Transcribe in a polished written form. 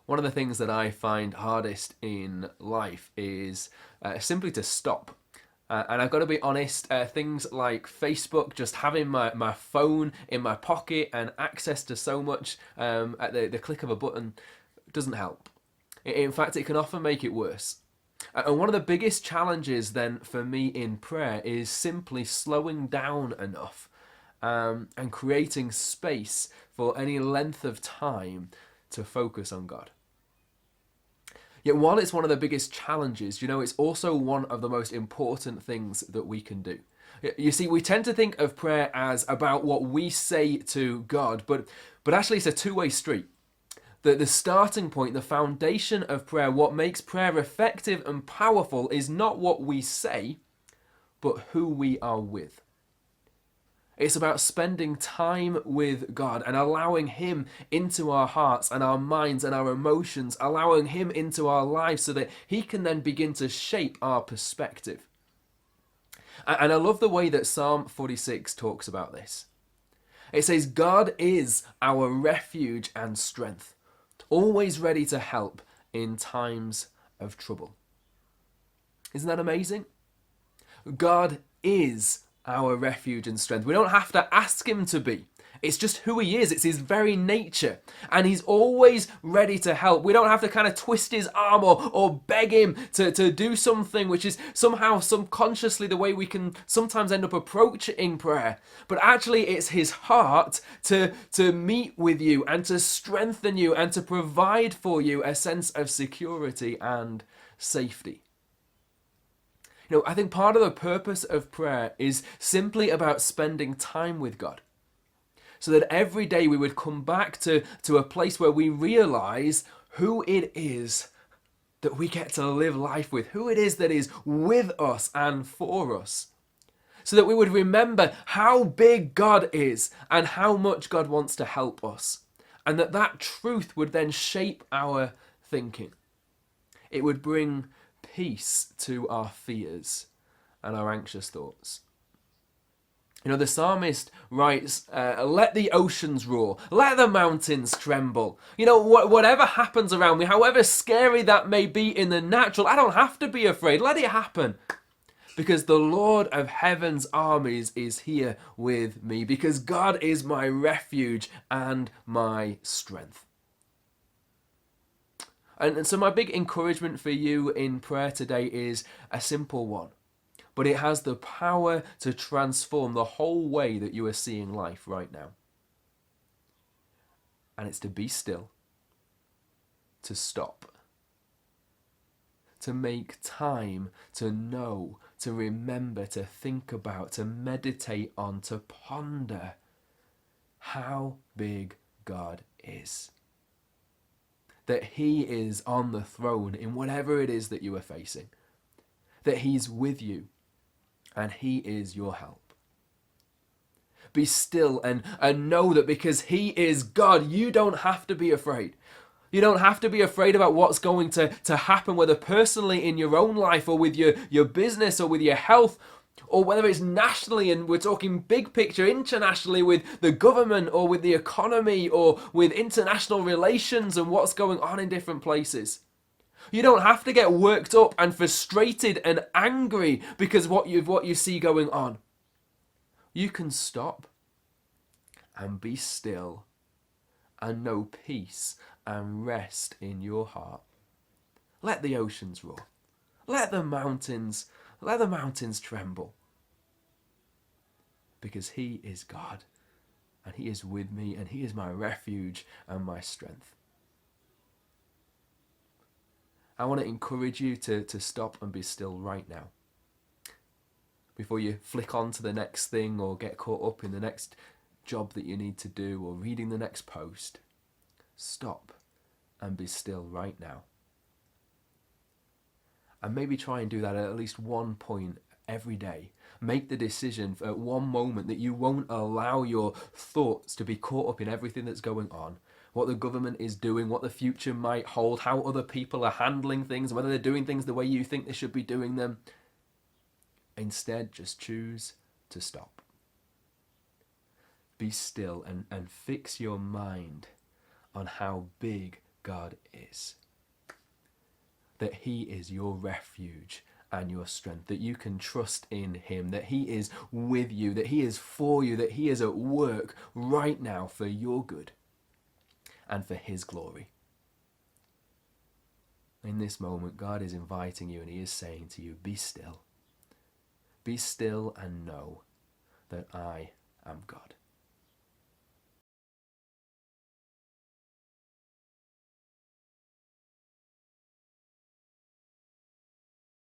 One of the things that I find hardest in life is simply to stop. And I've got to be honest, things like Facebook, just having my phone in my pocket and access to so much at the click of a button doesn't help. In fact, it can often make it worse. And one of the biggest challenges then for me in prayer is simply slowing down enough and creating space for any length of time to focus on God. Yet while it's one of the biggest challenges, it's also one of the most important things that we can do. You see, we tend to think of prayer as about what we say to God, but actually it's a two-way street. The starting point, the foundation of prayer, what makes prayer effective and powerful is not what we say, but who we are with. It's about spending time with God and allowing Him into our hearts and our minds and our emotions, allowing Him into our lives so that He can then begin to shape our perspective. And I love the way that Psalm 46 talks about this. It says, God is our refuge and strength, always ready to help in times of trouble. Isn't that amazing? God is our refuge and strength. We don't have to ask Him to be. It's just who He is. It's His very nature. And He's always ready to help. We don't have to kind of twist His arm or beg Him to do something, which is somehow subconsciously the way we can sometimes end up approaching prayer. But actually it's His heart to meet with you and to strengthen you and to provide for you a sense of security and safety. I think part of the purpose of prayer is simply about spending time with God. So that every day we would come back to a place where we realize who it is that we get to live life with, who it is that is with us and for us. So that we would remember how big God is and how much God wants to help us. And that truth would then shape our thinking. It would bring peace to our fears and our anxious thoughts. The psalmist writes, let the oceans roar, let the mountains tremble. Whatever happens around me, however scary that may be in the natural, I don't have to be afraid. Let it happen. Because the Lord of heaven's armies is here with me. Because God is my refuge and my strength. And so my big encouragement for you in prayer today is a simple one. But it has the power to transform the whole way that you are seeing life right now. And it's to be still, to stop, to make time, to know, to remember, to think about, to meditate on, to ponder how big God is. That He is on the throne in whatever it is that you are facing. That He's with you and He is your help. Be still and know that because He is God, you don't have to be afraid. You don't have to be afraid about what's going to happen, whether personally in your own life or with your business or with your health, or whether it's nationally, and we're talking big picture, internationally with the government or with the economy or with international relations and what's going on in different places. You don't have to get worked up and frustrated and angry because what you see going on. You can stop and be still and know peace and rest in your heart. Let the oceans roar. Let the mountains tremble. Because He is God, and He is with me, and He is my refuge and my strength. I want to encourage you to stop and be still right now. Before you flick on to the next thing or get caught up in the next job that you need to do or reading the next post. Stop and be still right now. And maybe try and do that at least one point every day. Make the decision at one moment that you won't allow your thoughts to be caught up in everything that's going on. What the government is doing, what the future might hold, how other people are handling things, whether they're doing things the way you think they should be doing them. Instead, just choose to stop. Be still and fix your mind on how big God is. That he is your refuge and your strength, that you can trust in him, that he is with you, that he is for you, that he is at work right now for your good and for his glory. In this moment, God is inviting you and he is saying to you, be still. Be still and know that I am God.